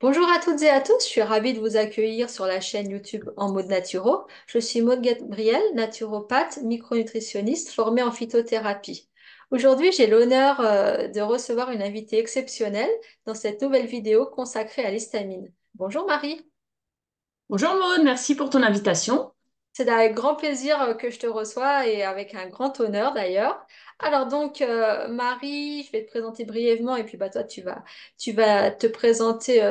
Bonjour à toutes et à tous, je suis ravie de vous accueillir sur la chaîne YouTube En mode naturo. Je suis Maud Gabriel, naturopathe, micronutritionniste formée en phytothérapie. Aujourd'hui, j'ai l'honneur de recevoir une invitée exceptionnelle dans cette nouvelle vidéo consacrée à l'histamine. Bonjour Marie. Bonjour Maud, merci pour ton invitation. C'est avec grand plaisir que je te reçois et avec un grand honneur d'ailleurs. Alors donc, Marie, je vais te présenter brièvement et puis bah, toi, tu vas te présenter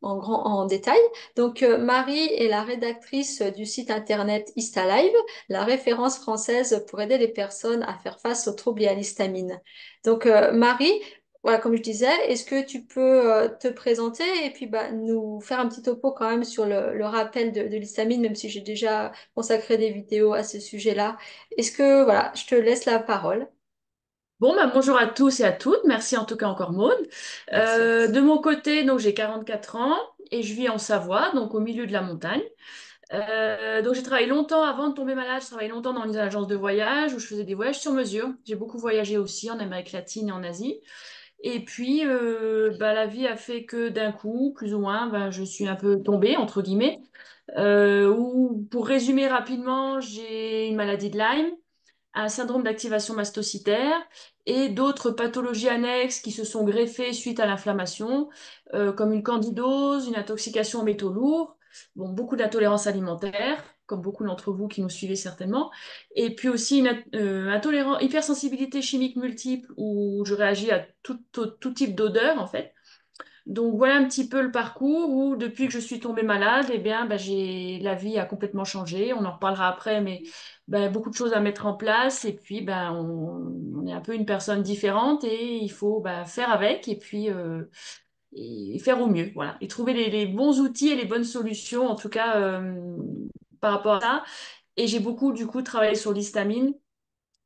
en détail. Donc, Marie est la rédactrice du site internet HistaLive, la référence française pour aider les personnes à faire face aux troubles et à l'histamine. Donc, Marie, voilà, comme je disais, est-ce que tu peux te présenter et puis bah, nous faire un petit topo quand même sur le rappel de l'histamine, même si j'ai déjà consacré des vidéos à ce sujet-là. Est-ce que, voilà, je te laisse la parole. Bon, bah, bonjour à tous et à toutes, merci en tout cas encore Maud. Merci. De mon côté, donc j'ai 44 ans et je vis en Savoie, donc au milieu de la montagne. Donc j'ai travaillé longtemps avant de tomber malade, je travaillais longtemps dans une agence de voyage où je faisais des voyages sur mesure. J'ai beaucoup voyagé aussi en Amérique latine et en Asie. Et puis bah, la vie a fait que d'un coup, plus ou moins, bah, je suis un peu tombée, entre guillemets. Ou pour résumer rapidement, j'ai une maladie de Lyme, un syndrome d'activation mastocytaire et d'autres pathologies annexes qui se sont greffées suite à l'inflammation, comme une candidose, une intoxication aux métaux lourds, bon, beaucoup d'intolérance alimentaire, comme beaucoup d'entre vous qui nous suivez certainement, et puis aussi une hypersensibilité chimique multiple où je réagis à tout type d'odeur en fait. Donc voilà un petit peu le parcours où depuis que je suis tombée malade, eh bien, la vie a complètement changé. On en reparlera après, mais beaucoup de choses à mettre en place. Et puis on est un peu une personne différente et il faut faire avec et puis et faire au mieux. Voilà. Et trouver les bons outils et les bonnes solutions, en tout cas par rapport à ça. Et j'ai beaucoup du coup travaillé sur l'histamine,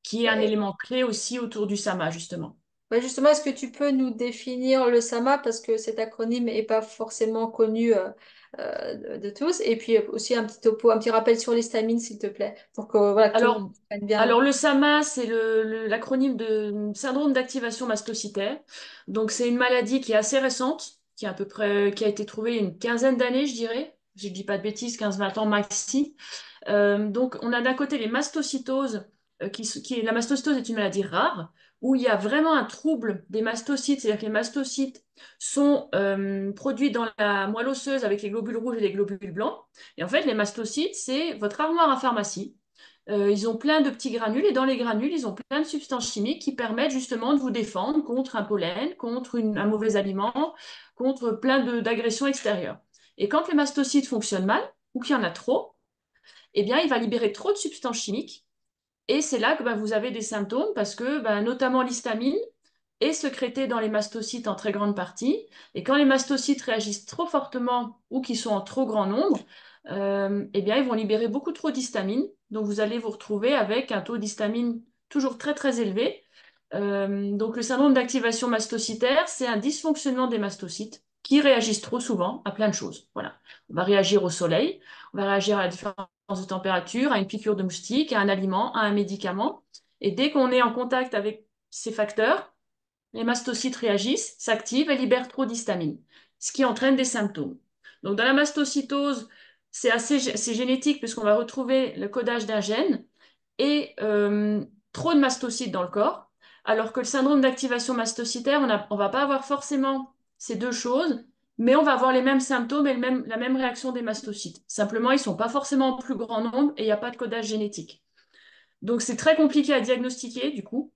qui est un Ouais. élément clé aussi autour du SAMA, justement. Ouais, justement, est-ce que tu peux nous définir le SAMA parce que cet acronyme n'est pas forcément connu de tous. Et puis aussi un petit topo, un petit rappel sur l'histamine, s'il te plaît, pour que, voilà, que tout le Alors, monde comprenne bien. alors le SAMA, c'est l'acronyme de syndrome d'activation mastocytaire. Donc, c'est une maladie qui est assez récente, qui est à peu près, qui a été trouvée il y a une quinzaine d'années, je dirais. Je ne dis pas de bêtises, 15-20 ans maxi. Donc, on a d'un côté les mastocytoses, la mastocytose est une maladie rare, où il y a vraiment un trouble des mastocytes, c'est-à-dire que les mastocytes sont produits dans la moelle osseuse avec les globules rouges et les globules blancs. Et en fait, les mastocytes, c'est votre armoire à pharmacie. Ils ont plein de petits granules et dans les granules, ils ont plein de substances chimiques qui permettent justement de vous défendre contre un pollen, contre un mauvais aliment, contre d'agressions extérieures. Et quand les mastocytes fonctionnent mal ou qu'il y en a trop, eh bien, il va libérer trop de substances chimiques. Et c'est là que vous avez des symptômes parce que notamment l'histamine est sécrétée dans les mastocytes en très grande partie. Et quand les mastocytes réagissent trop fortement ou qu'ils sont en trop grand nombre, eh bien, ils vont libérer beaucoup trop d'histamine. Donc, vous allez vous retrouver avec un taux d'histamine toujours très, très élevé. Donc, le syndrome d'activation mastocytaire, c'est un dysfonctionnement des mastocytes qui réagissent trop souvent à plein de choses. Voilà. On va réagir au soleil, on va réagir à la différence de température, à une piqûre de moustique, à un aliment, à un médicament. Et dès qu'on est en contact avec ces facteurs, les mastocytes réagissent, s'activent et libèrent trop d'histamine, ce qui entraîne des symptômes. Donc, dans la mastocytose, c'est génétique puisqu'on va retrouver le codage d'un gène et trop de mastocytes dans le corps, alors que le syndrome d'activation mastocytaire, on va pas avoir forcément ces deux choses, mais on va avoir les mêmes symptômes et la même réaction des mastocytes. Simplement, ils sont pas forcément en plus grand nombre et il n'y a pas de codage génétique. Donc c'est très compliqué à diagnostiquer du coup.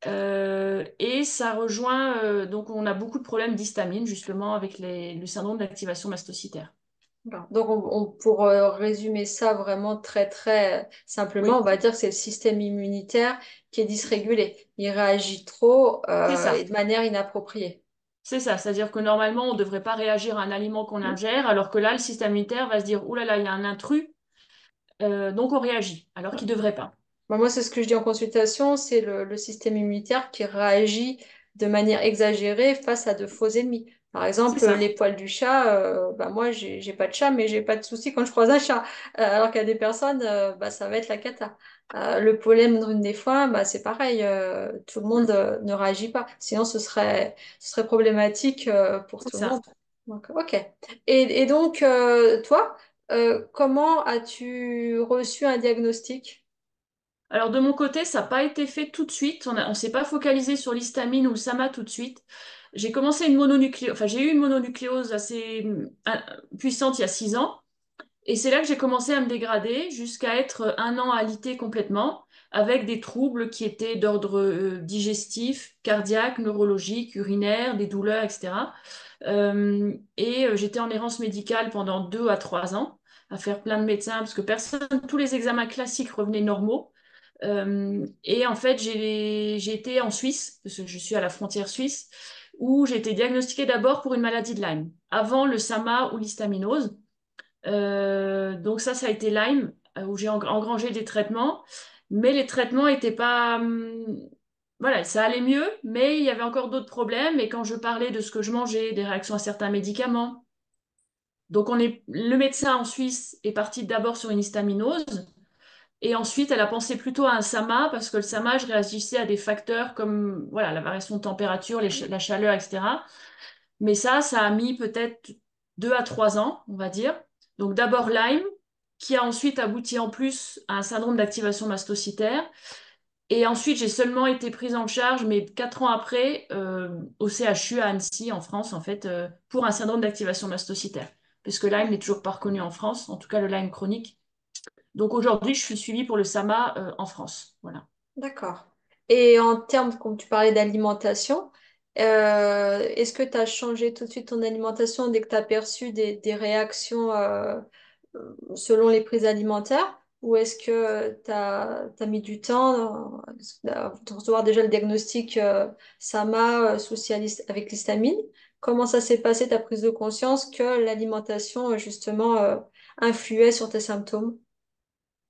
Et ça rejoint, donc on a beaucoup de problèmes d'histamine justement avec le syndrome d'activation mastocytaire. Voilà. Donc, pour résumer ça vraiment très, très simplement, on Oui, va dire que c'est le système immunitaire qui est dysrégulé. Il réagit trop c'est et ça. de manière inappropriée. C'est ça. C'est-à-dire que normalement, on ne devrait pas réagir à un aliment qu'on Hmm. ingère, alors que là, le système immunitaire va se dire, ouh là là, il y a un intrus, donc on réagit, alors qu'il ne devrait pas. Bah, moi, c'est ce que je dis en consultation, c'est le système immunitaire qui réagit de manière exagérée face à de faux ennemis. Par C'est exemple, ça. les poils du chat, bah, moi, j'ai pas de chat, mais j'ai pas de souci quand je croise un chat. Alors qu'il y a des personnes, bah, ça va être la cata. Le pollen des foins, bah, c'est pareil, tout le monde ne réagit pas. Sinon, ce serait problématique pour C'est tout le ça. monde. Donc, ok. Et donc, toi, comment as-tu reçu un diagnostic? Alors de mon côté, ça n'a pas été fait tout de suite. On s'est pas focalisé sur l'histamine ou le SAMA tout de suite. J'ai eu une mononucléose assez puissante il y a 6 ans. Et c'est là que j'ai commencé à me dégrader jusqu'à être un an alité complètement, avec des troubles qui étaient d'ordre digestif, cardiaque, neurologique, urinaire, des douleurs, etc. J'étais en errance médicale pendant 2 à 3 ans, à faire plein de médecins, parce que tous les examens classiques revenaient normaux. Et en fait, j'ai été en Suisse, parce que je suis à la frontière suisse, où j'ai été diagnostiquée d'abord pour une maladie de Lyme, avant le SAMA ou l'histaminose. Donc ça a été Lyme, où j'ai engrangé des traitements, mais les traitements étaient pas... voilà, ça allait mieux, mais il y avait encore d'autres problèmes, et quand je parlais de ce que je mangeais, des réactions à certains médicaments, donc le médecin en Suisse est parti d'abord sur une histaminose, et ensuite, elle a pensé plutôt à un SAMA parce que le SAMA, je réagissais à des facteurs comme voilà, la variation de température, la chaleur, etc. Mais ça a mis peut-être 2 à 3 ans, on va dire. Donc d'abord Lyme, qui a ensuite abouti en plus à un syndrome d'activation mastocytaire. Et ensuite, j'ai seulement été prise en charge, mais 4 ans après, au CHU à Annecy, en France, en fait, pour un syndrome d'activation mastocytaire. Puisque Lyme n'est toujours pas reconnu en France, en tout cas le Lyme chronique. Donc aujourd'hui, je suis suivie pour le SAMA en France. Voilà. D'accord. Et en termes, comme tu parlais d'alimentation, est-ce que tu as changé tout de suite ton alimentation dès que tu as perçu des réactions selon les prises alimentaires? Ou est-ce que tu as mis du temps de recevoir déjà le diagnostic SAMA souci avec l'histamine? Comment ça s'est passé ta prise de conscience que l'alimentation justement influait sur tes symptômes?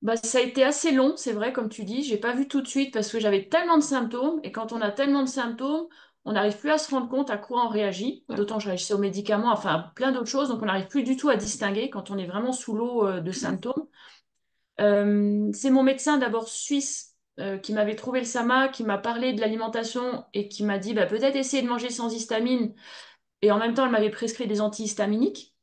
Bah, ça a été assez long, c'est vrai, comme tu dis. J'ai pas vu tout de suite parce que j'avais tellement de symptômes. Et quand on a tellement de symptômes, on n'arrive plus à se rendre compte à quoi on réagit. Ouais. D'autant que je réagissais aux médicaments, enfin à plein d'autres choses. Donc on n'arrive plus du tout à distinguer quand on est vraiment sous l'eau de symptômes. C'est mon médecin d'abord suisse qui m'avait trouvé le SAMA, qui m'a parlé de l'alimentation et qui m'a dit bah, peut-être essayer de manger sans histamine. Et en même temps, elle m'avait prescrit des antihistaminiques.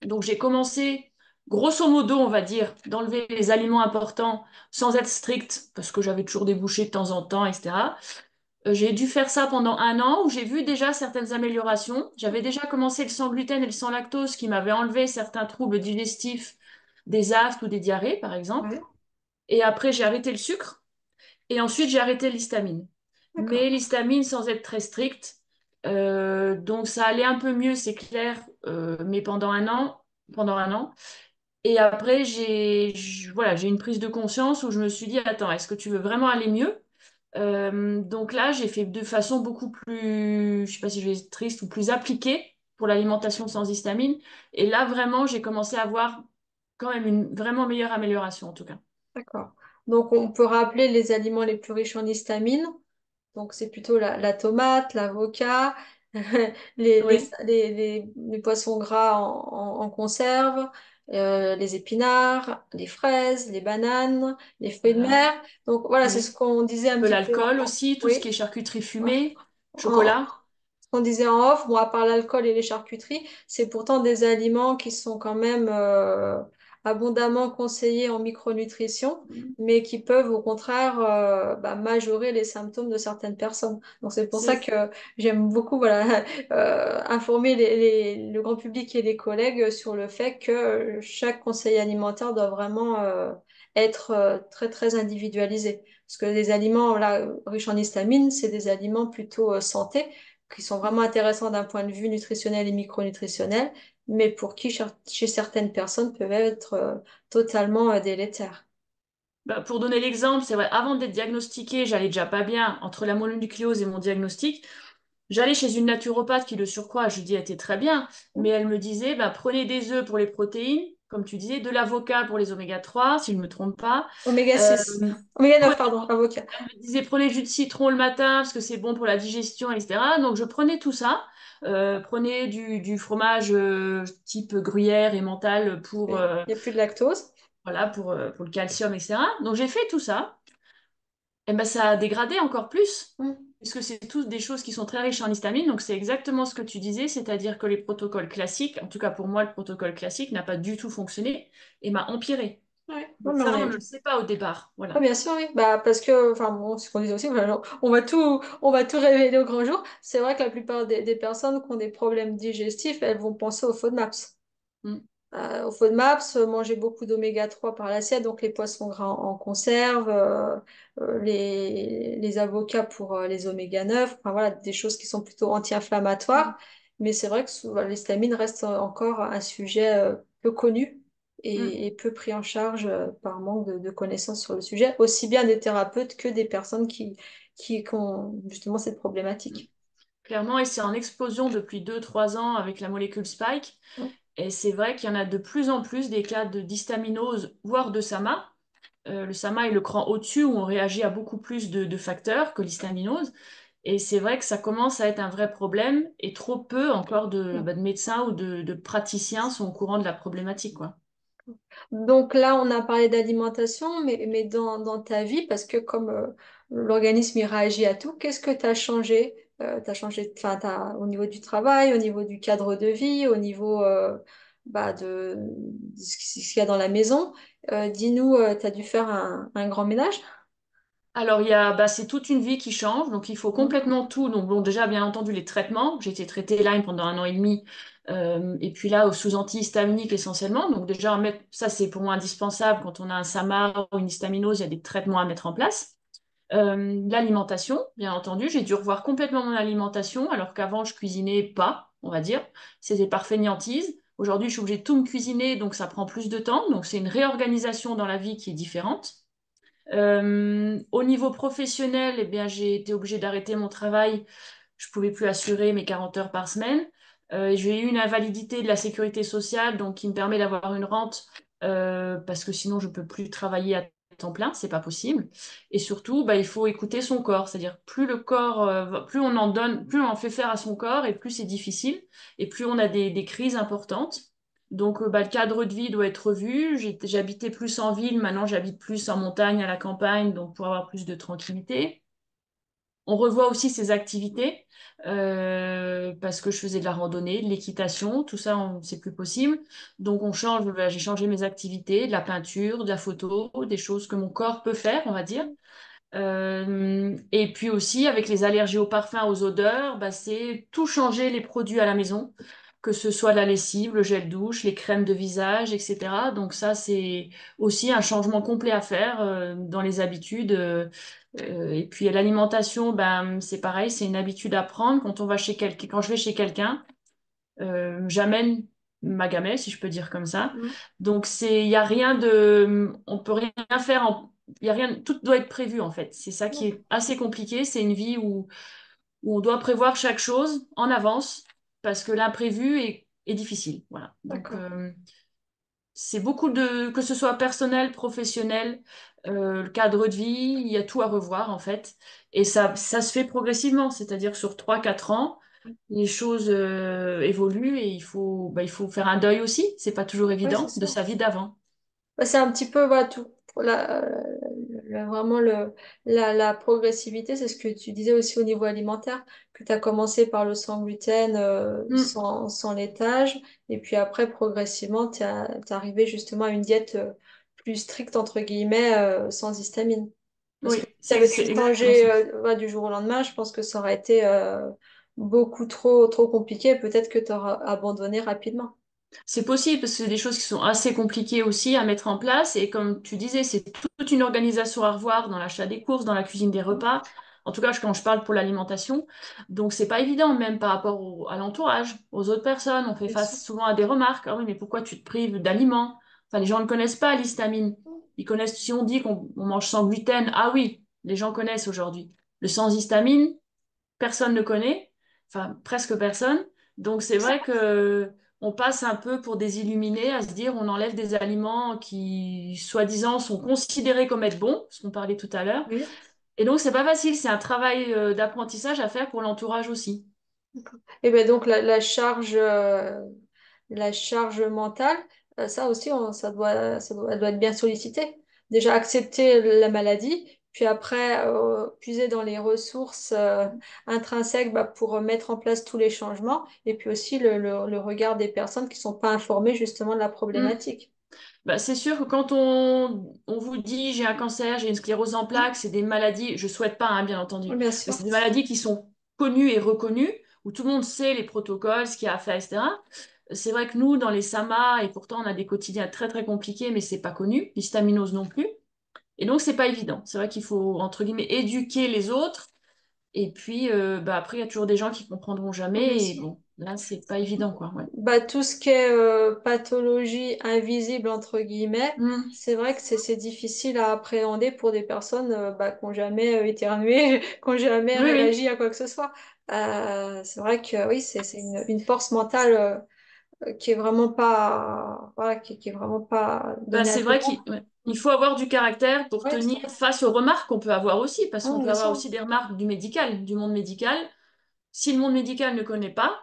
Donc j'ai commencé, grosso modo, on va dire, d'enlever les aliments importants sans être strict, parce que j'avais toujours des bouchées de temps en temps, etc. J'ai dû faire ça pendant un an où j'ai vu déjà certaines améliorations. J'avais déjà commencé le sans gluten et le sans lactose qui m'avaient enlevé certains troubles digestifs, des aftes ou des diarrhées, par exemple. Ouais. Et après, j'ai arrêté le sucre. Et ensuite, j'ai arrêté l'histamine. D'accord. Mais l'histamine sans être très stricte. Donc ça allait un peu mieux, c'est clair, mais pendant un an. Et après, voilà, j'ai une prise de conscience où je me suis dit, attends, est-ce que tu veux vraiment aller mieux? Donc là, j'ai fait de façon beaucoup plus, je sais pas si je vais être triste ou plus appliquée pour l'alimentation sans histamine. Et là, vraiment, j'ai commencé à avoir quand même une vraiment meilleure amélioration, en tout cas. D'accord. Donc, on peut rappeler les aliments les plus riches en histamine. Donc, c'est plutôt la tomate, l'avocat, Oui, les poissons gras en conserve, les épinards, les fraises, les bananes, les fruits de voilà, mer. Donc, voilà, c'est ce oui. qu'on disait un De petit peu l'alcool aussi, tout ce qui oui, est charcuterie fumée, en, chocolat. ce qu'on disait en off, bon, à part l'alcool et les charcuteries, c'est pourtant des aliments qui sont quand même abondamment conseillés en micronutrition, mais qui peuvent au contraire majorer les symptômes de certaines personnes. Donc c'est pour ça C'est que j'aime beaucoup voilà, informer le grand public et les collègues sur le fait que chaque conseil alimentaire doit vraiment être très très individualisé. Parce que les aliments là, riches en histamine, c'est des aliments plutôt santé, qui sont vraiment intéressants d'un point de vue nutritionnel et micronutritionnel, mais pour qui, chez certaines personnes, peuvent être totalement délétères. Bah, pour donner l'exemple, c'est vrai, avant d'être diagnostiquée, j'allais déjà pas bien entre la mononucléose et mon diagnostic. J'allais chez une naturopathe qui, de surcroît, je dis, était très bien, mais elle me disait, bah, prenez des œufs pour les protéines, comme tu disais, de l'avocat pour les oméga 3 si je ne me trompe pas. Oméga Euh, 6, Oméga 9, prenez, pardon, avocat. elle me disait, prenez jus de citron le matin parce que c'est bon pour la digestion, etc. Donc je prenais tout ça. Prenez du fromage type gruyère et mental pour, Il n'y a plus de lactose. voilà, pour le calcium, etc. Donc j'ai fait tout ça. Et ben ça a dégradé encore plus. puisque c'est tous des choses qui sont très riches en histamine, donc c'est exactement ce que tu disais, c'est-à-dire que les protocoles classiques, en tout cas pour moi, le protocole classique n'a pas du tout fonctionné et m'a empiré. Ouais. Non, Donc mais ça, on ne le sait pas au départ. ah, Voilà. bien sûr, oui. Bah, parce que, enfin, bon, ce qu'on disait aussi, voilà, genre, on va tout révéler au grand jour. C'est vrai que la plupart des personnes qui ont des problèmes digestifs, elles vont penser au FODMAPs. Mm, Au FODMAPs, manger beaucoup d'oméga 3 par l'assiette, donc les poissons gras en conserve, les avocats pour les oméga 9, enfin voilà, des choses qui sont plutôt mm, anti-inflammatoires. Mais c'est vrai que souvent, l'histamine reste encore un sujet peu connu mm, et peu pris en charge par manque de connaissances sur le sujet, aussi bien des thérapeutes que des personnes qui ont justement cette mm. problématique. Clairement, et c'est en explosion depuis 2, 3 ans avec la molécule Spike. Et c'est vrai qu'il y en a de plus en plus des cas de d'histaminose, voire de SAMA. Le SAMA est le cran au-dessus où on réagit à beaucoup plus de facteurs que l'histaminose. Et c'est vrai que ça commence à être un vrai problème et trop peu encore Mm. de médecins ou de praticiens sont au courant de la problématique, quoi. Donc là, on a parlé d'alimentation, mais dans ta vie, parce que comme l'organisme il réagit à tout, qu'est-ce que tu as changé? T'as changé enfin, au niveau du travail, au niveau du cadre de vie, au niveau bah, de ce qu'il y a dans la maison. Dis-nous, tu as dû faire un grand ménage? Alors, il y a, bah, c'est toute une vie qui change, donc il faut Mhm. complètement tout. Donc, bon, déjà, bien entendu, les traitements. J'ai été traitée Lyme pendant 1 an et demi, et puis là, sous antihistaminique essentiellement. Donc, déjà, ça, c'est pour moi indispensable. Quand on a un SAMA ou une histaminose, il y a des traitements à mettre en place. L'alimentation, bien entendu, j'ai dû revoir complètement mon alimentation, alors qu'avant, je cuisinais pas, on va dire. C'était par fainéantise. Aujourd'hui, je suis obligée de tout me cuisiner, donc ça prend plus de temps. Donc, c'est une réorganisation dans la vie qui est différente. Au niveau professionnel, eh bien, j'ai été obligée d'arrêter mon travail. Je pouvais plus assurer mes 40 heures par semaine. J'ai eu une invalidité de la sécurité sociale, donc qui me permet d'avoir une rente, parce que sinon je peux plus travailler à temps plein, c'est pas possible. Et surtout, bah, il faut écouter son corps, c'est-à-dire plus le corps, plus on en donne, plus on en fait faire à son corps, et plus c'est difficile, et plus on a des crises importantes. Donc, bah, le cadre de vie doit être revu. J'habitais plus en ville, maintenant j'habite plus en montagne, à la campagne, donc pour avoir plus de tranquillité. On revoit aussi ses activités, parce que je faisais de la randonnée, de l'équitation, tout ça, c'est plus possible. Donc, on change, bah, j'ai changé mes activités, de la peinture, de la photo, des choses que mon corps peut faire, on va dire. Et puis aussi, avec les allergies aux parfums, aux odeurs, bah, c'est tout changer les produits à la maison, que ce soit la lessive, le gel douche, les crèmes de visage, etc. Donc ça, c'est aussi un changement complet à faire dans les habitudes. Et puis l'alimentation, ben, c'est pareil, c'est une habitude à prendre. Quand on va chez quelqu'un, quand je vais chez quelqu'un, j'amène ma gamelle, si je peux dire comme ça. Mhm. Donc il y a rien de, on peut rien faire il y a rien, tout doit être prévu en fait. C'est ça qui D'accord. est assez compliqué. C'est une vie où on doit prévoir chaque chose en avance parce que l'imprévu est difficile. Voilà. Donc D'accord. c'est beaucoup que ce soit personnel, professionnel, le cadre de vie, il y a tout à revoir en fait. Et ça se fait progressivement, c'est-à-dire sur 3, 4 ans, les choses évoluent et il faut faire un deuil aussi. C'est pas toujours Oui, c'est évident de ça. sa vie d'avant. Bah, c'est un petit peu voilà, tout. Vraiment, la progressivité, c'est ce que tu disais aussi au niveau alimentaire, que tu as commencé par le sans gluten, Mm. sans laitage, et puis après, progressivement, tu es arrivé justement à une diète plus stricte, entre guillemets, sans histamine. Parce que Oui, si tu avais c'est tout exactement ça. changé voilà, du jour au lendemain, je pense que ça aurait été beaucoup trop compliqué, peut-être que tu auras abandonné rapidement. C'est possible parce que c'est des choses qui sont assez compliquées aussi à mettre en place. Et comme tu disais, c'est toute une organisation à revoir dans l'achat des courses, dans la cuisine des repas. En tout cas, quand je parle pour l'alimentation. Donc, c'est pas évident, même par rapport à l'entourage, aux autres personnes. On fait Bien sûr. face souvent à des remarques. Ah oui, mais pourquoi tu te prives d'aliments? Enfin, les gens ne connaissent pas l'histamine. Ils connaissent, si on dit qu'on mange sans gluten, ah oui, les gens connaissent aujourd'hui. Le sans histamine, personne ne connaît, enfin presque personne. Donc c'est vrai que on passe un peu pour des illuminés à se dire on enlève des aliments qui soi-disant sont considérés comme être bons, ce qu'on parlait tout à l'heure. Oui. Et donc c'est pas facile, c'est un travail d'apprentissage à faire pour l'entourage aussi. Et ben donc la charge mentale, ça aussi, elle doit être bien sollicitée. Déjà accepter la maladie, puis après puiser dans les ressources intrinsèques bah, pour mettre en place tous les changements, et puis aussi le regard des personnes qui sont pas informées justement de la Mm. problématique. Bah, c'est sûr que quand on vous dit j'ai un cancer, j'ai une sclérose en Mm. plaques, c'est des maladies, je souhaite pas, hein, bien entendu, Oui, bien mais sûr. c'est des maladies qui sont connues et reconnues, où tout le monde sait les protocoles, ce qu'il y a à faire, etc. C'est vrai que nous, dans les SAMA, et pourtant on a des quotidiens très très compliqués, mais c'est pas connu, l'histaminose non plus. Et donc c'est pas évident. C'est vrai qu'il faut, entre guillemets, éduquer les autres. Et puis bah, après, il y a toujours des gens qui comprendront Oui, bien jamais. Et sûr. bon, là, c'est pas évident, quoi. Ouais. Bah, tout ce qui est pathologie invisible, entre guillemets, Hmm. c'est vrai que c'est difficile à appréhender pour des personnes bah, qui n'ont jamais éternué, qui n'ont jamais Oui, oui. réagi à quoi que ce soit. C'est vrai que oui, c'est une force mentale qui est vraiment pas, voilà, qui est vraiment pas Bah, donnée à c'est tout vrai le monde. qu'il faut avoir du caractère pour Oui, tout tenir à fait. face aux remarques qu'on peut avoir aussi, parce qu'on Oui, peut bien avoir sûr. aussi des remarques du médical, du monde médical. Si le monde médical ne connaît pas,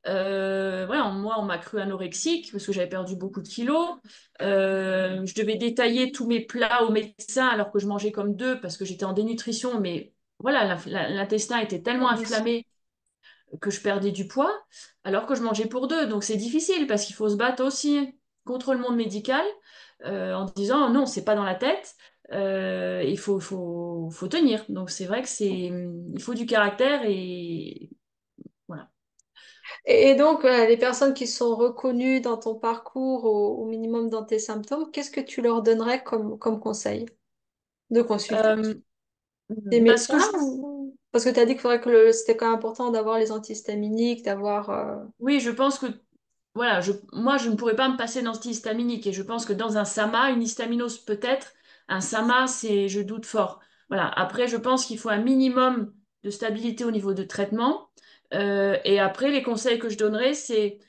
voilà, moi, on m'a cru anorexique parce que j'avais perdu beaucoup de kilos. Je devais détailler tous mes plats au médecin alors que je mangeais comme deux parce que j'étais en dénutrition, mais voilà, l'intestin était tellement Oui, bien sûr. inflammé que je perdais du poids alors que je mangeais pour deux. Donc c'est difficile parce qu'il faut se battre aussi contre le monde médical en disant non, c'est pas dans la tête. Il faut tenir. Donc c'est vrai que il faut du caractère et voilà. Et donc, les personnes qui sont reconnues dans ton parcours, au minimum dans tes symptômes, qu'est-ce que tu leur donnerais comme conseil de consulter? Euh, Des Parce médecins que Parce que tu as dit qu'il faudrait que c'était quand même important d'avoir les antihistaminiques, d'avoir... oui, je pense que voilà, moi je ne pourrais pas me passer d'antihistaminique et je pense que dans un SAMA, une histaminose peut-être, un SAMA, je doute fort. Voilà. Après, je pense qu'il faut un minimum de stabilité au niveau de traitement. Et après, les conseils que je donnerais, c'est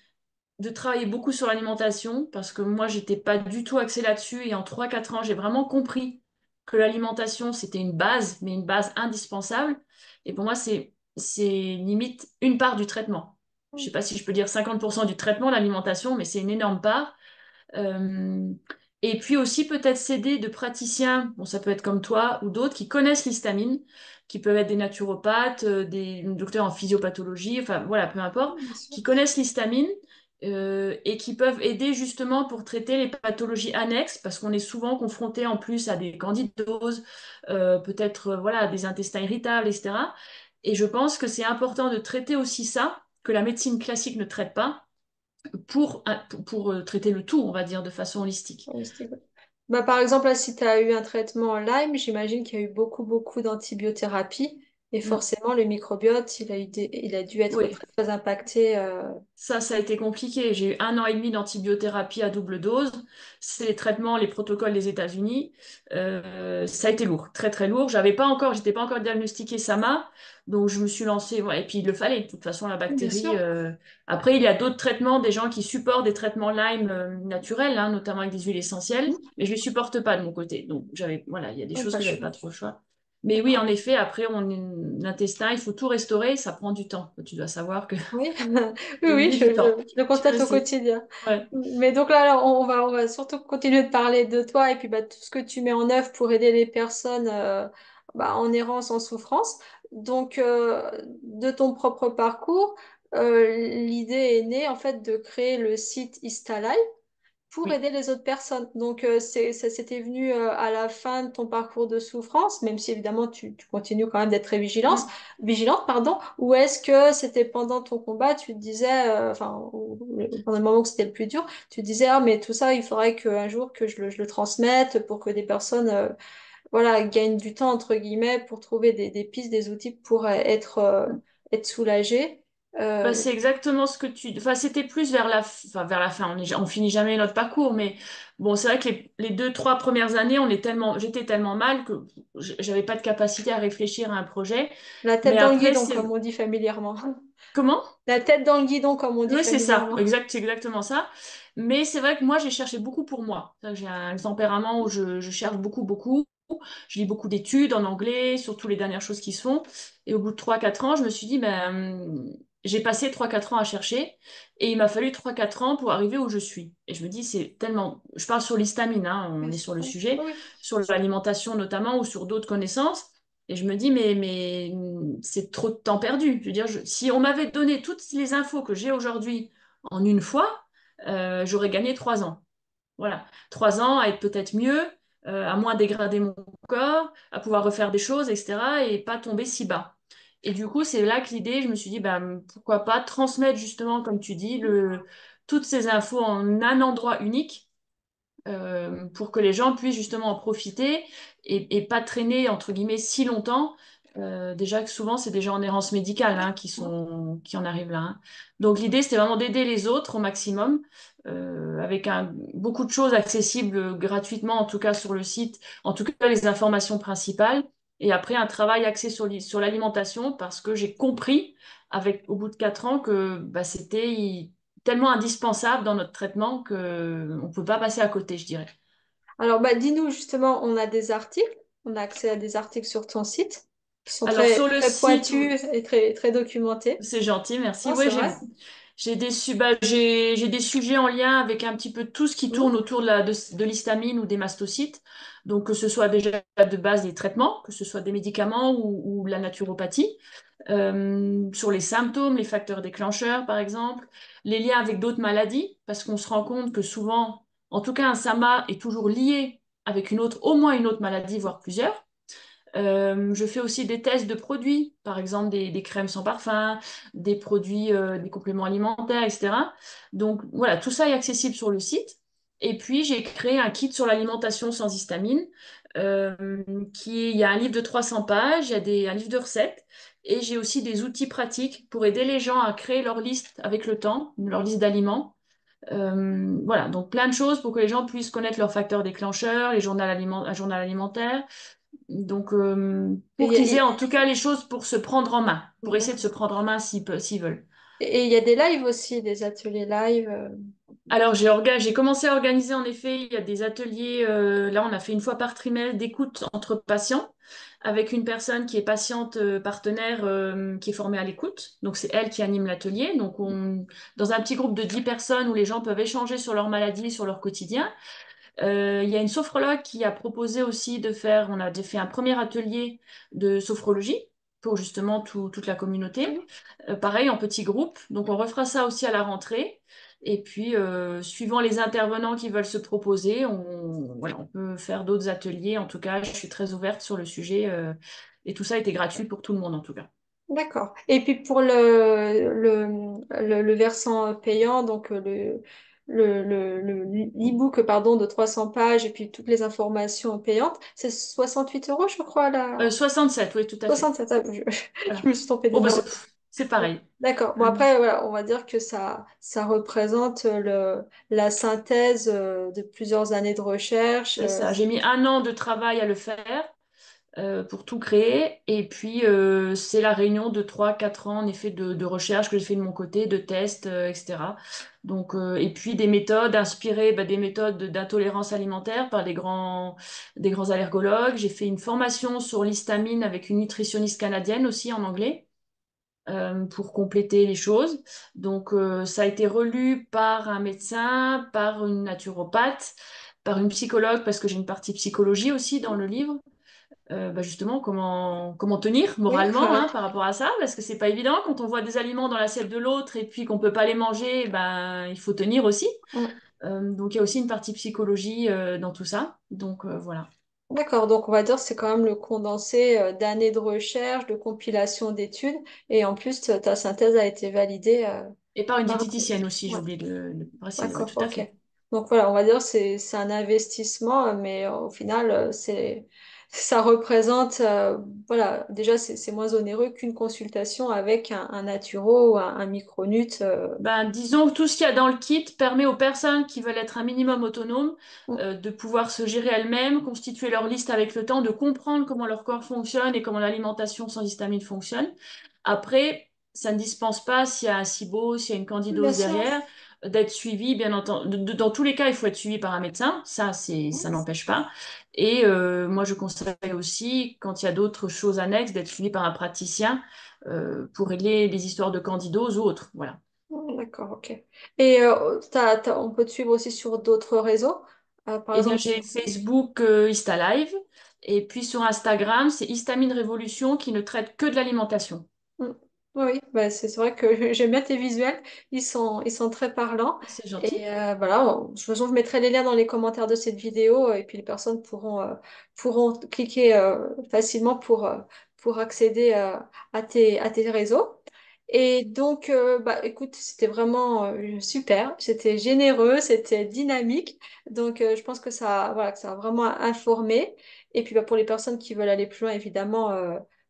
de travailler beaucoup sur l'alimentation parce que moi, j'étais pas du tout axée là-dessus et en 3 4 ans, j'ai vraiment compris que l'alimentation, c'était une base, mais une base indispensable. Et pour moi, c'est limite une part du traitement. Je sais pas si je peux dire 50% du traitement, l'alimentation, mais c'est une énorme part. Euh, et puis aussi peut-être s'aider de praticiens, bon, ça peut être comme toi ou d'autres qui connaissent l'histamine, qui peuvent être des naturopathes, des docteurs en physiopathologie, enfin voilà, peu importe, Bien sûr. qui connaissent l'histamine et qui peuvent aider justement pour traiter les pathologies annexes, parce qu'on est souvent confronté en plus à des candidoses, peut-être voilà, à des intestins irritables, etc. Et je pense que c'est important de traiter aussi ça, que la médecine classique ne traite pas pour traiter le tout, on va dire, de façon holistique. Oui, c'était cool. Bah, par exemple, là, si tu as eu un traitement en Lyme, j'imagine qu'il y a eu beaucoup d'antibiothérapie. Et Mm. forcément, le microbiote, il a dû être Oui, très impacté. ça a été compliqué. J'ai eu 1 an et demi d'antibiothérapie à double dose. C'est les traitements, les protocoles des États-Unis. Ça a été lourd, très très lourd. J'étais pas encore diagnostiquée SAMA, donc je me suis lancée. Ouais, et puis il le fallait. De toute façon, la Bien bactérie. sûr. Après, il y a d'autres traitements, des gens qui supportent des traitements Lyme naturels, hein, notamment avec des huiles essentielles, mais je les supporte pas de mon côté. Donc voilà, il y a des Oui, choses pas que le j'avais choix. pas trop le choix. Mais oui, en D'accord. effet, après, l'intestin, il faut tout restaurer, ça prend du temps. Tu dois savoir que Oui, oui, j'ai oui, mis du temps. je le Je le constate au sais. quotidien. Ouais. Mais donc là, on va surtout continuer de parler de toi et puis bah, tout ce que tu mets en œuvre pour aider les personnes bah, en errance, en souffrance. Donc, de ton propre parcours, l'idée est née en fait de créer le site Istalife pour Oui. aider les autres personnes. Donc, ça s'était venu à la fin de ton parcours de souffrance, même si évidemment tu continues quand même d'être très Mm. vigilante, pardon, ou est-ce que c'était pendant ton combat, tu te disais, enfin, pendant le moment où c'était le plus dur, tu te disais, ah, mais tout ça, il faudrait qu'un jour que je le transmette pour que des personnes, voilà, gagnent du temps, entre guillemets, pour trouver des pistes, des outils pour être soulagées. Bah, Euh, c'est exactement ce que tu... Enfin, c'était plus vers la fin. On finit jamais notre parcours, mais bon, c'est vrai que les 2 3 premières années, j'étais tellement mal que j'avais pas de capacité à réfléchir à un projet. la tête Mais dans le après, guidon, comme on dit familièrement. comment? La tête dans le guidon, comme on dit Oui, c'est ça, familièrement. exact, c'est exactement ça. Mais c'est vrai que moi, j'ai cherché beaucoup pour moi. J'ai un tempérament où je cherche beaucoup. Je lis beaucoup d'études en anglais, surtout les dernières choses qui se font. Et au bout de 3 4 ans, je me suis dit, ben, j'ai passé 3 4 ans à chercher et il m'a fallu 3 4 ans pour arriver où je suis. Et je me dis, c'est tellement... Je parle sur l'histamine, hein, Bien on est sûr, sur le oui. sujet, Oui. sur l'alimentation notamment ou sur d'autres connaissances. Et je me dis, mais c'est trop de temps perdu. Je veux dire, si on m'avait donné toutes les infos que j'ai aujourd'hui en une fois, j'aurais gagné 3 ans. Voilà, 3 ans à être peut-être mieux, à moins dégrader mon corps, à pouvoir refaire des choses, etc. et pas tomber si bas. Et du coup, c'est là que l'idée, je me suis dit, ben, pourquoi pas transmettre justement, comme tu dis, toutes ces infos en un endroit unique pour que les gens puissent justement en profiter et pas traîner, entre guillemets, si longtemps. Déjà que souvent, c'est des gens en errance médicale hein, qui en arrivent là. Hein. Donc l'idée, c'était vraiment d'aider les autres au maximum, avec beaucoup de choses accessibles gratuitement, en tout cas sur le site, en tout cas les informations principales. Et après, un travail axé sur l'alimentation, parce que j'ai compris, au bout de 4 ans, que bah, c'était tellement indispensable dans notre traitement qu'on ne peut pas passer à côté, je dirais. Alors, bah, dis-nous justement, on a des articles, on a accès à des articles sur ton site qui sont Alors très, sur le très site, pointus et très, très documentés. c'est gentil, merci. Non, Ouais, c'est vrai. j'ai des sujets en lien avec un petit peu tout ce qui tourne Mhm. autour de l'histamine ou des mastocytes. Donc que ce soit déjà de base des traitements, que ce soit des médicaments ou la naturopathie, sur les symptômes, les facteurs déclencheurs par exemple, les liens avec d'autres maladies, parce qu'on se rend compte que souvent, en tout cas un SAMA est toujours lié avec au moins une autre maladie, voire plusieurs. Je fais aussi des tests de produits, par exemple des crèmes sans parfum, des produits, des compléments alimentaires, etc. Donc voilà, tout ça est accessible sur le site. Et puis j'ai créé un kit sur l'alimentation sans histamine, il y a un livre de 300 pages, il y a un livre de recettes, et j'ai aussi des outils pratiques pour aider les gens à créer leur liste avec le temps, leur liste d'aliments. Voilà, donc plein de choses pour que les gens puissent connaître leurs facteurs déclencheurs, un journal alimentaire, donc, Et pour qu'ils aient en tout cas les choses pour se prendre en main, pour essayer de se prendre en main s'ils veulent. il y a des lives aussi, des ateliers live. Alors, j'ai commencé à organiser en effet, il y a des ateliers, là on a fait une fois par trimestre d'écoute entre patients, avec une personne qui est patiente partenaire qui est formée à l'écoute. Donc, c'est elle qui anime l'atelier. Donc, dans un petit groupe de 10 personnes où les gens peuvent échanger sur leur maladie, sur leur quotidien. Il y a une sophrologue qui a proposé aussi on a fait un premier atelier de sophrologie pour justement toute la communauté. Mhm. Pareil, en petit groupe. Donc on refera ça aussi à la rentrée. Et puis, suivant les intervenants qui veulent se proposer, voilà, on peut faire d'autres ateliers. En tout cas, je suis très ouverte sur le sujet. Et tout ça a été gratuit pour tout le monde, en tout cas. D'accord. Et puis pour le versant payant, donc l'e-book pardon, de 300 pages et puis toutes les informations payantes, c'est 68 € je crois, là. 67, oui, tout à fait. 67, ah, je Voilà. me suis trompée de Oh, bah, numéro. c'est pareil. D'accord. Bon, Hum. après, voilà, on va dire que ça représente la synthèse de plusieurs années de recherche. C'est ça. J'ai mis 1 an de travail à le faire. Pour tout créer. Et puis, c'est la réunion de 3 4 ans, en effet, de recherche que j'ai fait de mon côté, de tests, etc. Donc, et puis des méthodes inspirées des méthodes d'intolérance alimentaire par des grands allergologues. J'ai fait une formation sur l'histamine avec une nutritionniste canadienne aussi en anglais. Pour compléter les choses. Donc, ça a été relu par un médecin, par une naturopathe, par une psychologue, parce que j'ai une partie psychologie aussi dans le livre justement comment tenir Oui, moralement voilà. hein, par rapport à ça, parce que c'est pas évident quand on voit des aliments dans l'assiette de l'autre et puis qu'on peut pas les manger, ben il faut tenir aussi. Mm. Donc il y a aussi une partie psychologie dans tout ça. Donc voilà. D'accord, donc on va dire que c'est quand même le condensé d'années de recherche, de compilation d'études, et en plus ta synthèse a été validée Et par une par... diététicienne aussi, j'ai Ouais, oublié de préciser. Oui, d'accord, tout à ok. fait. Donc voilà, on va dire que c'est un investissement, mais au final, ça représente, voilà, déjà c'est moins onéreux qu'une consultation avec un naturo ou un micronut. Ben, disons que tout ce qu'il y a dans le kit permet aux personnes qui veulent être un minimum autonomes Mm. de pouvoir se gérer elles-mêmes, constituer leur liste avec le temps, de comprendre comment leur corps fonctionne et comment l'alimentation sans histamine fonctionne. Après, ça ne dispense pas s'il y a un SIBO, s'il y a une Bien candidose sûr. derrière, d'être suivi, bien entendu. Dans tous les cas, il faut être suivi par un médecin, ça n'empêche pas. Et moi, je conseille aussi, quand il y a d'autres choses annexes, d'être suivi par un praticien pour régler les histoires de candidose ou autres. Voilà. D'accord, ok. Et on peut te suivre aussi sur d'autres réseaux. Par Eh bien, exemple, j'ai Facebook HistaLive, et puis sur Instagram, c'est Histamine Révolution qui ne traite que de l'alimentation. mm. Oui, oui, bah, c'est vrai que j'aime bien tes visuels, ils sont très parlants. C'est gentil. Et voilà, de toute façon, je mettrai les liens dans les commentaires de cette vidéo et puis les personnes pourront cliquer facilement pour accéder à tes réseaux. Et donc, bah, écoute, c'était vraiment super, c'était généreux, c'était dynamique. Donc, je pense que voilà, que ça a vraiment informé. Et puis, bah, pour les personnes qui veulent aller plus loin, évidemment,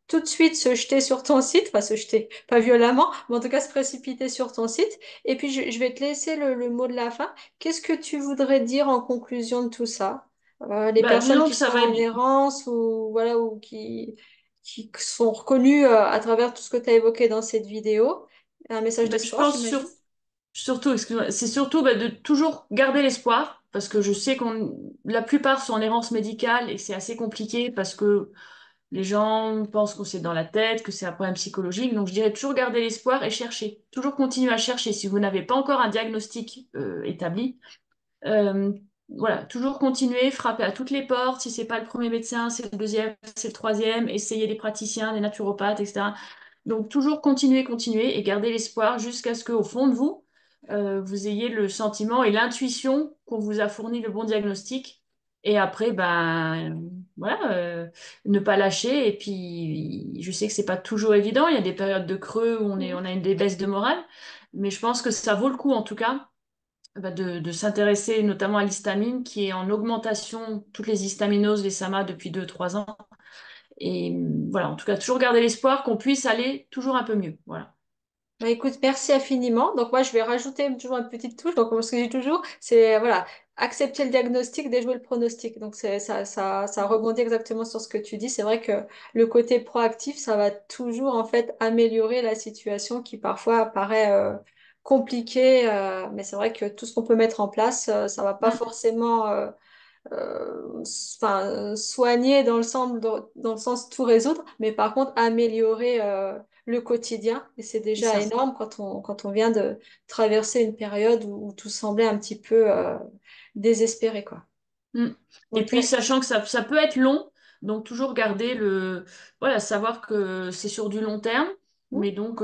tout de suite se jeter sur ton site, enfin se jeter, pas violemment, mais en tout cas se précipiter sur ton site. Et puis je vais te laisser le mot de la fin. Qu'est-ce que tu voudrais dire en conclusion de tout ça? Les Bah, personnes disons qui que ça sont va en être. errance ou voilà ou qui sont reconnues à travers tout ce que tu as évoqué dans cette vidéo. Un message Bah, je d'espoir, pense j'imagine. surtout, excuse-moi, c'est surtout bah, de toujours garder l'espoir, parce que je sais qu'on, la plupart sont en errance médicale et c'est assez compliqué parce que les gens pensent que c'est dans la tête, que c'est un problème psychologique. Donc je dirais toujours garder l'espoir et chercher, toujours continuer à chercher si vous n'avez pas encore un diagnostic établi. Euh, voilà, toujours continuer, frapper à toutes les portes. Si c'est pas le premier médecin, c'est le deuxième, c'est le troisième. Essayer des praticiens, des naturopathes, etc. Donc toujours continuer, continuer et garder l'espoir jusqu'à ce qu'au fond de vous, vous ayez le sentiment et l'intuition qu'on vous a fourni le bon diagnostic. Et après, ben voilà, ne pas lâcher. Et puis, je sais que c'est pas toujours évident. Il y a des périodes de creux où on a une des baisses de morale, mais je pense que ça vaut le coup en tout cas bah, de s'intéresser notamment à l'histamine qui est en augmentation, toutes les histaminoses, les SAMA depuis 2 3 ans. Et voilà, en tout cas, toujours garder l'espoir qu'on puisse aller toujours un peu mieux. Voilà. Bah, écoute, merci infiniment. Donc moi, je vais rajouter toujours une petite touche. Donc ce que je dis toujours, c'est voilà, accepter le diagnostic, déjouer le pronostic. Donc ça rebondit exactement sur ce que tu dis. C'est vrai que le côté proactif, ça va toujours en fait améliorer la situation qui parfois paraît compliquée. Mais c'est vrai que tout ce qu'on peut mettre en place, ça va pas Mm, forcément soigner dans le sens tout résoudre, mais par contre améliorer le quotidien. Et c'est c'est déjà ça. énorme quand on vient de traverser une période où tout semblait un petit peu désespéré, quoi. Mm. Et Donc, puis, sachant que ça peut être long, donc toujours garder voilà, savoir que c'est sur du long terme, mais donc,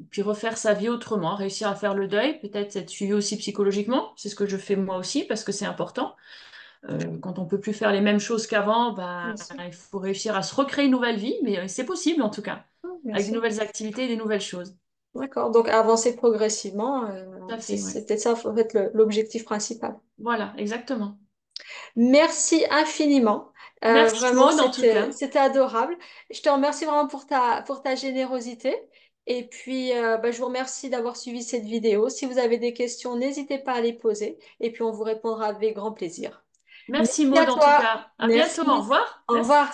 puis refaire sa vie autrement, réussir à faire le deuil, peut-être être suivi aussi psychologiquement. C'est ce que je fais moi aussi parce que c'est important. Quand on peut plus faire les mêmes choses qu'avant, bien bah, sûr. il faut réussir à se recréer une nouvelle vie, mais c'est possible en tout cas, Bien avec de sûr. nouvelles activités et des nouvelles choses. D'accord. Donc, avancer progressivement, Tout à fait, ouais. c'est peut-être ça, en fait, l'objectif principal. Voilà, exactement. Merci infiniment. Merci Vraiment, Maud en tout cas. c'était adorable. Je te remercie vraiment pour ta générosité. Et puis, bah, je vous remercie d'avoir suivi cette vidéo. Si vous avez des questions, n'hésitez pas à les poser. Et puis, on vous répondra avec grand plaisir. Merci Merci à Maud en tout toi. cas. À bientôt, au Merci. revoir. Au Merci. revoir.